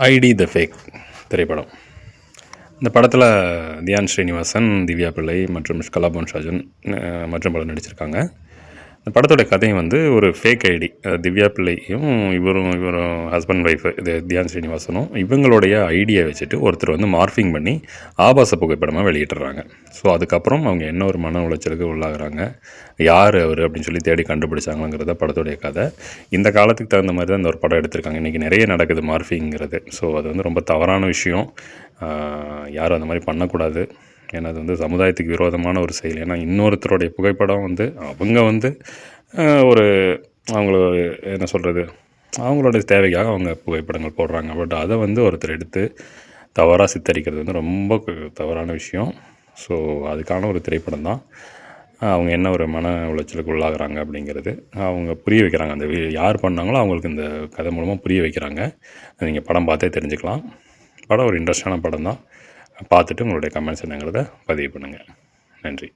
ID the fake திரைப்படம். இந்த படத்தில் தியான் ஸ்ரீனிவாசன், திவ்யா பிள்ளை மற்றும் கலாபவன் ஷாஜன் மற்றும் பலர் நடிச்சிருக்காங்க. இந்த படத்தோட கதையும் வந்து ஒரு ஃபேக் ஐடி, திவ்யா பிள்ளையும் இவரும் ஹஸ்பண்ட் ஒய்ஃபு இது தியான் ஸ்ரீனிவாசனும் இவங்களுடைய ஐடியை வச்சுட்டு ஒருத்தர் வந்து மார்ஃபிங் பண்ணி ஆபாச புகைப்படமாக வெளியிட்டுறாங்க. ஸோ அதுக்கப்புறம் அவங்க என்ன ஒரு மன உளைச்சலுக்கு உள்ளாகிறாங்க, யார் அவர் அப்படின்னு சொல்லி தேடி கண்டுபிடிச்சாங்கிறத படத்துடைய கதை. இந்த காலத்துக்கு தகுந்த மாதிரி தான் இந்த ஒரு படம் எடுத்திருக்காங்க. இன்றைக்கி நிறைய நடக்குது மார்ஃபிங்கிறது. ஸோ அது வந்து ரொம்ப தவறான விஷயம். யாரும் அந்த மாதிரி பண்ணக்கூடாது. ஏன்னா அது வந்து சமுதாயத்துக்கு விரோதமான ஒரு செயல். ஏன்னா இன்னொருத்தருடைய புகைப்படம் வந்து அவங்க வந்து ஒரு அவங்கள என்ன சொல்கிறது, அவங்களுடைய தேவைக்காக அவங்க புகைப்படங்கள் போடுறாங்க. பட் அதை வந்து ஒருத்தர் எடுத்து தவறாக சித்தரிக்கிறது வந்து ரொம்ப தவறான விஷயம். ஸோ அதுக்கான ஒரு திரைப்படம் தான். அவங்க என்ன ஒரு மன உளைச்சலுக்கு உள்ளாகிறாங்க அப்படிங்கிறது அவங்க புரிய வைக்கிறாங்க. அந்த யார் பண்ணாங்களோ அவங்களுக்கு இந்த கதை மூலமாக புரிய வைக்கிறாங்க. நீங்கள் படம் பார்த்தே தெரிஞ்சுக்கலாம். படம் ஒரு இன்ட்ரெஸ்டான படம் தான். பார்த்துட்டு உங்களுடைய கமெண்ட்ஸ் என்னங்கிறத பதிவு பண்ணுங்கள். நன்றி.